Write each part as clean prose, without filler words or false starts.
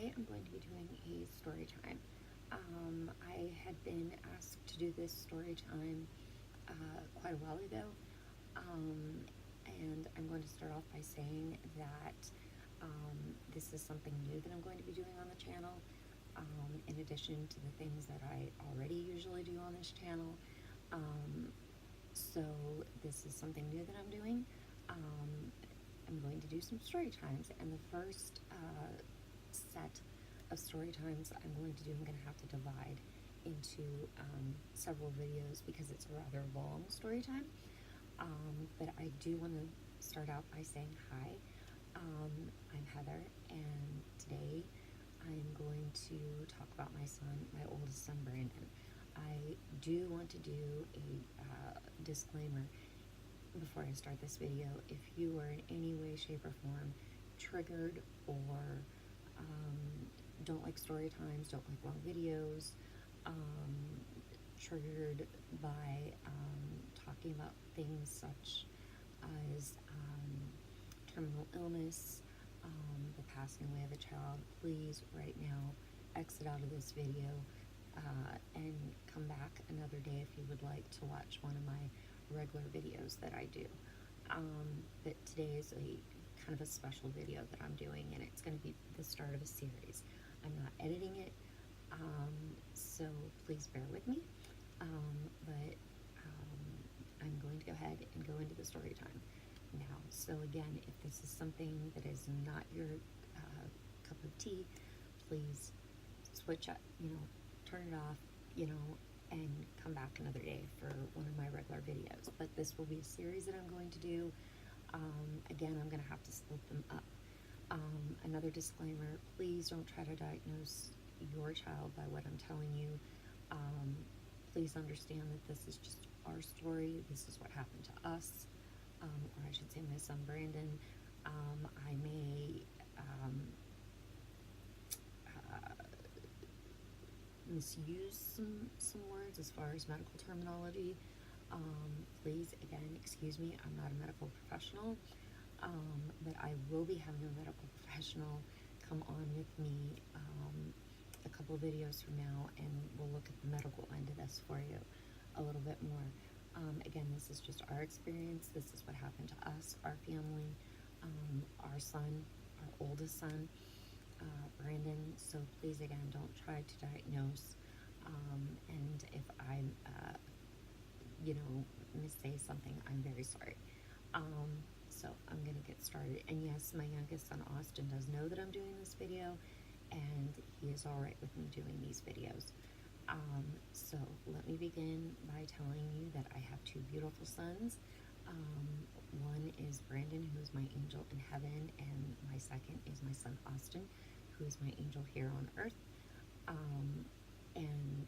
today I'm going to be doing a story time. I had been asked to do this story time quite a while ago, and I'm going to start off by saying that this is something new that I'm going to be doing on the channel, in addition to the things that I already usually do on this channel. So this is something new that I'm doing. I'm going to do some story times, and the first set of story times I'm going to do, I'm going to have to divide into several videos because it's a rather long story time. But I do want to start out by saying hi. I'm Heather, and today I'm going to talk about my son, my oldest son, Brandon. I do want to do a disclaimer before I start this video. If you are in any way, shape, or form triggered or don't like story times, don't like long videos, triggered by talking about things such as terminal illness, the passing away of a child, please right now exit out of this video and come back another day if you would like to watch one of my regular videos that I do. But today is a kind of a special video that I'm doing, and it's going to be the start of a series. I'm not editing it, so please bear with me. But I'm going to go ahead and go into the story time now. So again, if this is something that is not your cup of tea, please switch up, turn it off, and come back another day for one of my regular videos. But this will be a series that I'm going to do. Again, I'm going to have to split them up. Another disclaimer, please don't try to diagnose your child by what I'm telling you. Please understand that this is just our story. This is what happened to us, or I should say my son Brandon. I may misuse some words as far as medical terminology. Please, again, excuse me, I'm not a medical professional, but I will be having a medical professional come on with me a couple of videos from now, and we'll look at the medical end of this for you a little bit more. Again, this is just our experience. This is what happened to us, our family, our son, our oldest son, Brandon. So please, again, don't try to diagnose, and if I missay something, I'm very sorry. So I'm going to get started. And yes, my youngest son, Austin, does know that I'm doing this video, and he is all right with me doing these videos. So let me begin by telling you that I have two beautiful sons. One is Brandon, who is my angel in heaven, and my second is my son, Austin, who is my angel here on earth. And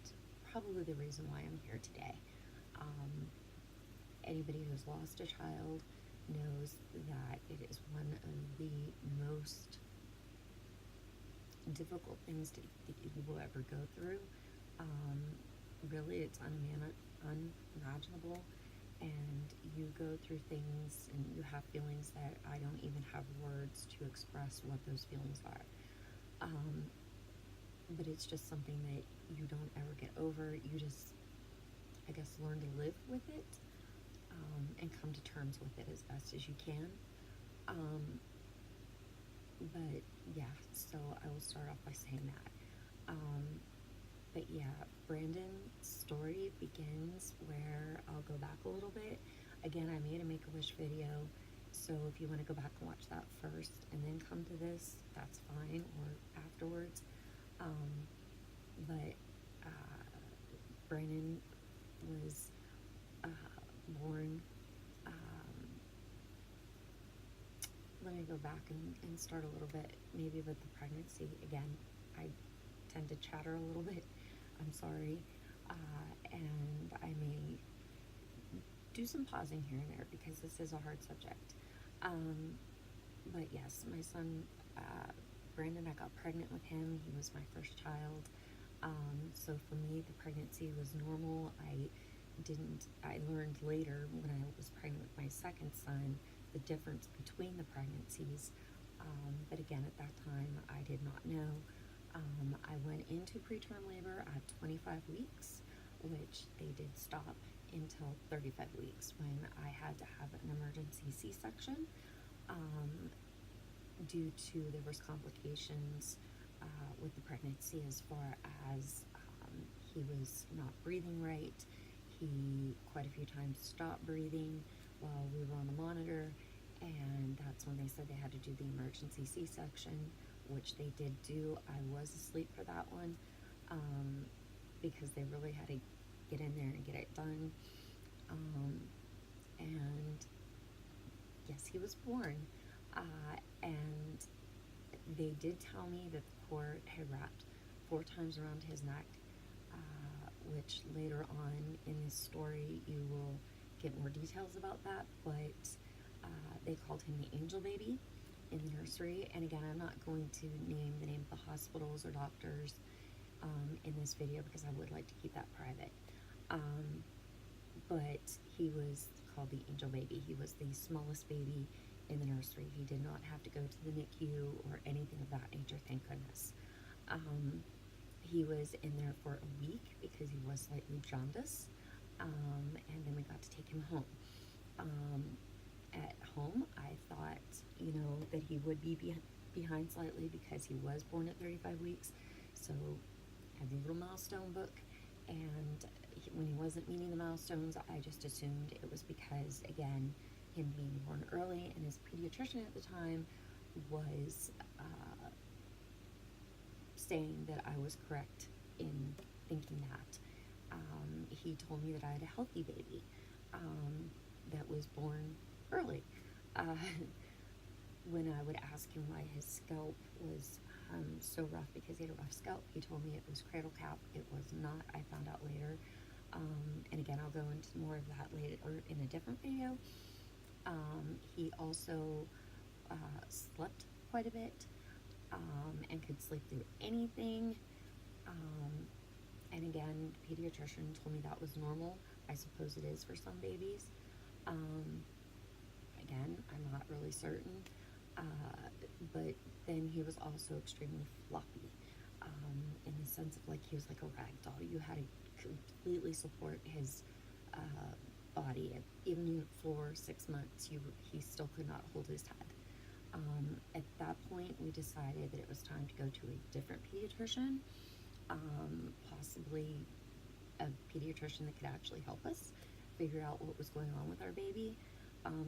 probably the reason why I'm here today. Anybody who's lost a child knows that it is one of the most difficult things that you will ever go through. Really, it's unimaginable, and you go through things and you have feelings that I don't even have words to express what those feelings are. But it's just something that you don't ever get over. You just, I guess, learn to live with it, and come to terms with it as best as you can. But yeah, so I will start off by saying that. But yeah, Brandon's story begins where I'll go back a little bit. Again, I made a Make-A-Wish video, so if you want to go back and watch that first and then come to this, that's fine, or afterwards. But Brandon was born. Let me go back and start a little bit, maybe with the pregnancy. Again, I tend to chatter a little bit. I'm sorry. And I may do some pausing here and there because this is a hard subject. But yes, my son, Brandon, I got pregnant with him. He was my first child. So for me, the pregnancy was normal. I learned later when I was pregnant with my second son, the difference between the pregnancies. But again, at that time, I did not know. I went into preterm labor at 25 weeks, which they did stop until 35 weeks when I had to have an emergency C-section due to there was complications with the pregnancy as far as he was not breathing right. He quite a few times stopped breathing while we were on the monitor, and that's when they said they had to do the emergency C-section, which they did do. I was asleep for that one because they really had to get in there and get it done. And yes, he was born. And they did tell me that the cord had wrapped 4 times around his neck, which later on in this story you will get more details about that, but they called him the angel baby in the nursery. And again, I'm not going to name the name of the hospitals or doctors in this video because I would like to keep that private. But he was called the angel baby. He was the smallest baby in the nursery. He did not have to go to the NICU or anything of that nature, thank goodness. He was in there for a week because he was slightly jaundiced, and then we got to take him home. At home, I thought, that he would be behind slightly because he was born at 35 weeks, so I had the little milestone book, and when he wasn't meeting the milestones, I just assumed it was because, again, him being born early, and his pediatrician at the time was saying that I was correct in thinking that. He told me that I had a healthy baby that was born early. When I would ask him why his scalp was so rough because he had a rough scalp, he told me it was cradle cap. It was not. I found out later. And again, I'll go into more of that later or in a different video. He also slept quite a bit and could sleep through anything. And again, the pediatrician told me that was normal. I suppose it is for some babies. Again, I'm not really certain. But then he was also extremely floppy in the sense of like he was like a rag doll. You had to completely support his body. Even for 6 months, he still could not hold his head. At that point, we decided that it was time to go to a different pediatrician, possibly a pediatrician that could actually help us figure out what was going on with our baby,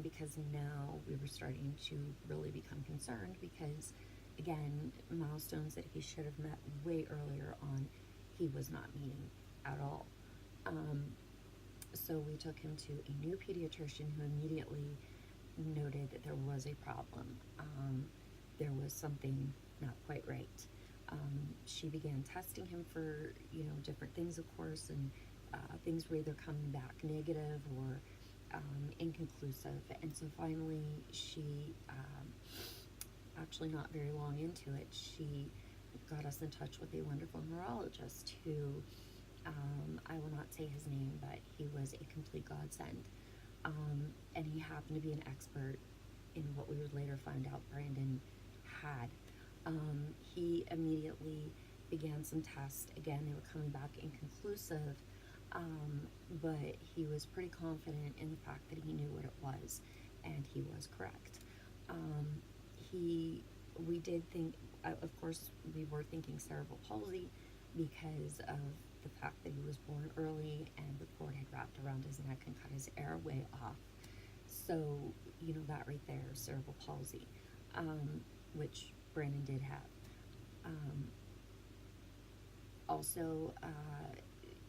because now we were starting to really become concerned because, again, milestones that he should have met way earlier on, he was not meeting at all. So we took him to a new pediatrician who immediately noted that there was a problem. There was something not quite right. She began testing him for, different things, of course, and things were either coming back negative or inconclusive. And so finally, she, actually not very long into it, she got us in touch with a wonderful neurologist who, I will not say his name, but he was a complete godsend. And he happened to be an expert in what we would later find out Brandon had. He immediately began some tests. Again, they were coming back inconclusive, but he was pretty confident in the fact that he knew what it was, and he was correct. We did think, of course, we were thinking cerebral palsy because of the fact that he was born early and the cord had wrapped around his neck and cut his airway off. So, that right there, cerebral palsy, which Brandon did have. Also,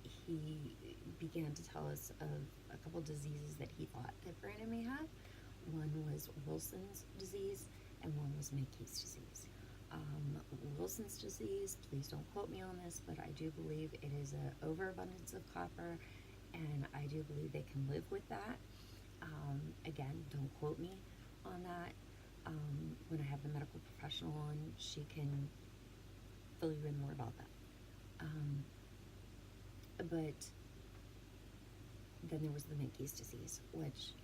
he began to tell us of a couple diseases that he thought that Brandon may have. One was Wilson's disease, and one was Menkes disease. Wilson's disease, please don't quote me on this, but I do believe it is an overabundance of copper, and I do believe they can live with that. Again, don't quote me on that. When I have the medical professional on, she can fill you in more about that. But then there was the Menkes disease, which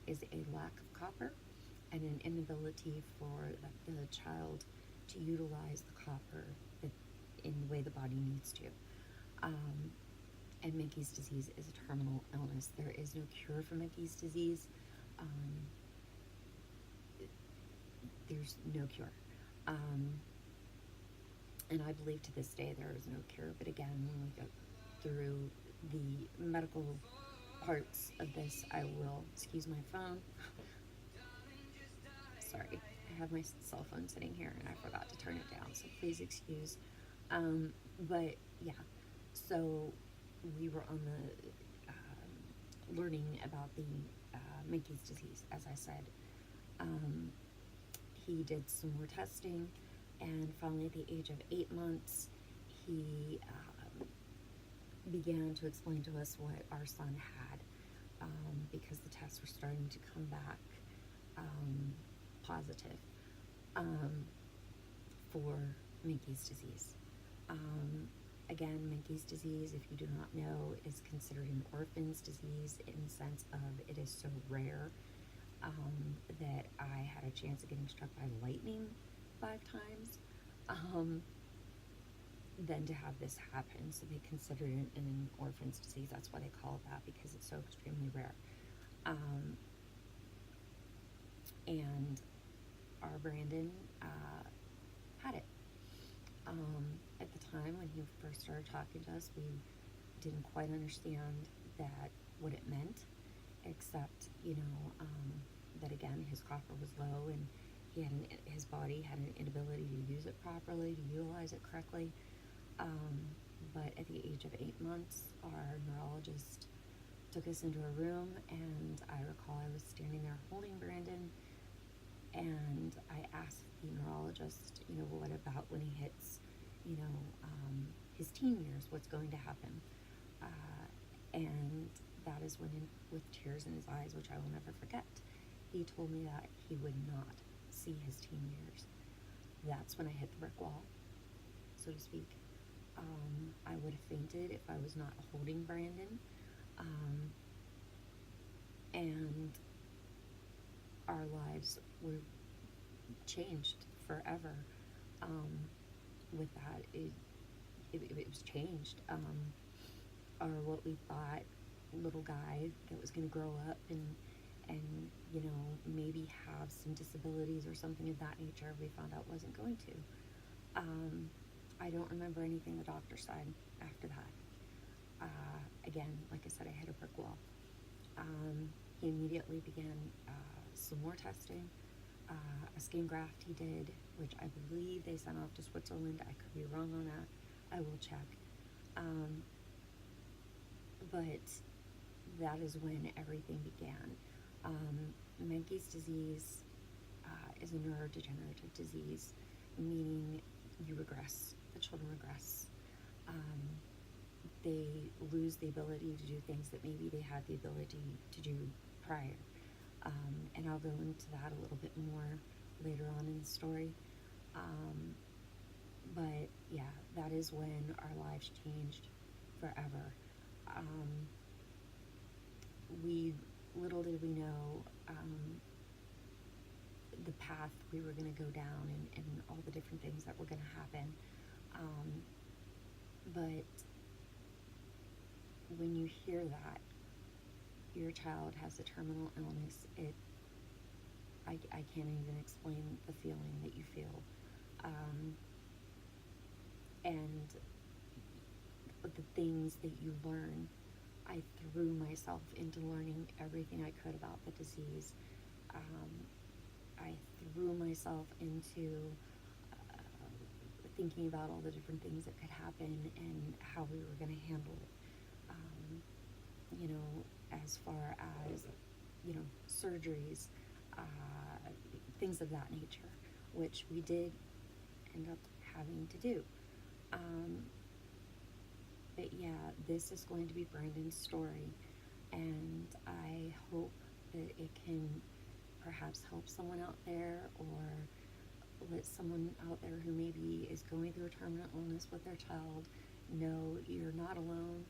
is a lack of copper and an inability for the child to utilize the copper in the way the body needs to. And Menkes disease is a terminal illness. There is no cure for Menkes disease. There's no cure. And I believe to this day there is no cure. But again, when we go through the medical parts of this, I will, excuse my phone. Sorry, I have my cell phone sitting here and I forgot to turn it down, so please excuse. But yeah, so we were on the learning about the Menkes disease, as I said. He did some more testing, and finally at the age of 8 months, he began to explain to us what our son had, because the tests were starting to come back positive for Menkes disease. Again, Menkes disease, if you do not know, is considered an orphan's disease in the sense of it is so rare that I had a chance of getting struck by lightning 5 times than to have this happen. So they consider it an orphan's disease. That's why they call it that, because it's so extremely rare. And our Brandon had it. At the time when he first started talking to us, we didn't quite understand what it meant, except, that again, his copper was low and his body had an inability to use it properly, to utilize it correctly. But at the age of 8 months, our neurologist took us into a room, and I recall I was standing there holding Brandon, and I asked the neurologist, what about when he hits, his teen years, what's going to happen? And that is when, with tears in his eyes, which I will never forget, he told me that he would not see his teen years. That's when I hit the brick wall, so to speak. I would have fainted if I was not holding Brandon. And our lives were changed forever. With that, it was changed. Or what we thought, little guy that was going to grow up and maybe have some disabilities or something of that nature, we found out wasn't going to. I don't remember anything the doctor said after that. Again, like I said, I hit a brick wall. He immediately began some more testing. A skin graft he did, which I believe they sent off to Switzerland. I could be wrong on that. I will check. But that is when everything began. Menkes disease is a neurodegenerative disease, meaning you regress. The children regress. They lose the ability to do things that maybe they had the ability to do prior. And I'll go into that a little bit more later on in the story. But yeah, that is when our lives changed forever. Little did we know the path we were going to go down and all the different things that were going to happen. But when you hear that your child has a terminal illness, I can't even explain the feeling that you feel. And the things that you learn, I threw myself into learning everything I could about the disease. I threw myself into thinking about all the different things that could happen and how we were going to handle it. As far as, surgeries, things of that nature, which we did end up having to do. But yeah, this is going to be Brandon's story, and I hope that it can perhaps help someone out there, or let someone out there who maybe is going through a terminal illness with their child know you're not alone.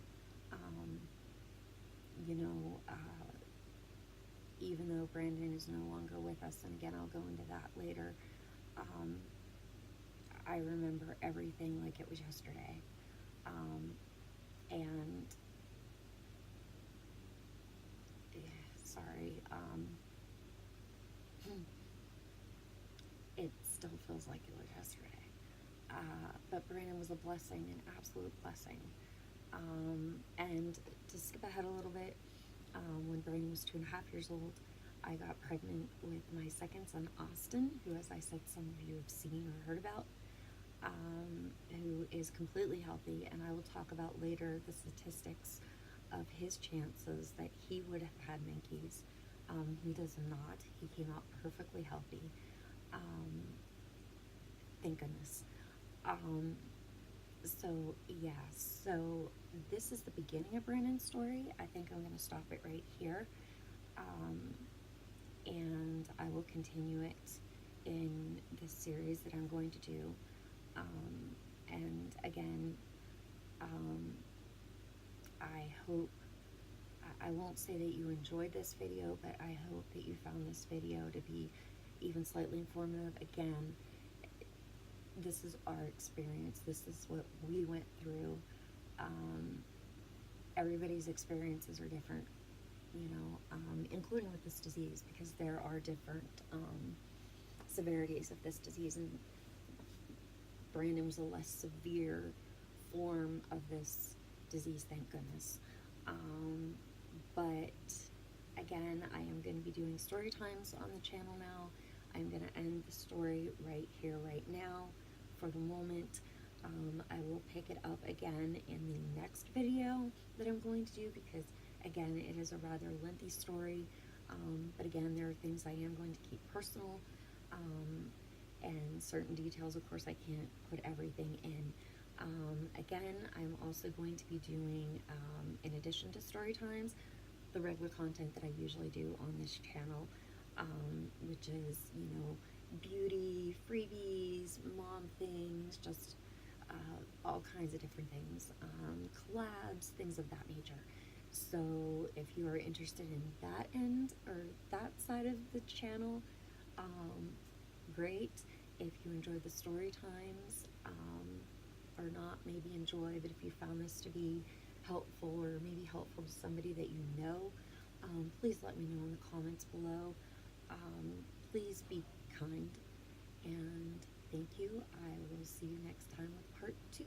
Even though Brandon is no longer with us, and again, I'll go into that later, I remember everything like it was yesterday. And yeah, sorry, it still feels like it was yesterday. But Brandon was a blessing, an absolute blessing. And to skip ahead a little bit, when Brandon was 2.5 years old, I got pregnant with my second son, Austin, who, as I said, some of you have seen or heard about, who is completely healthy. And I will talk about later the statistics of his chances that he would have had Minkies. He does not. He came out perfectly healthy. Um, thank goodness. Um, so this is the beginning of Brandon's story. I think I'm going to stop it right here. Um, and I will continue it in the series that I'm going to do. And again, um, I hope, I won't say that you enjoyed this video, but I hope that you found this video to be even slightly informative. Again, this is our experience. This is what we went through. Everybody's experiences are different, including with this disease, because there are different severities of this disease, and Brandon was a less severe form of this disease, thank goodness. But again, I am going to be doing story times on the channel now. I'm going to end the story right here, right now, for the moment. I will pick it up again in the next video that I'm going to do, because again, it is a rather lengthy story. But again, there are things I am going to keep personal, and certain details, of course, I can't put everything in. Again, I'm also going to be doing, in addition to story times, the regular content that I usually do on this channel, which is, beauty, freebies, mom things, just all kinds of different things, collabs, things of that nature. So if you are interested in that end or that side of the channel, great. If you enjoyed the story times, or not maybe enjoy, but if you found this to be helpful, or maybe helpful to somebody that you know, please let me know in the comments below. Please be kind, and thank you. I will see you next time with part 2.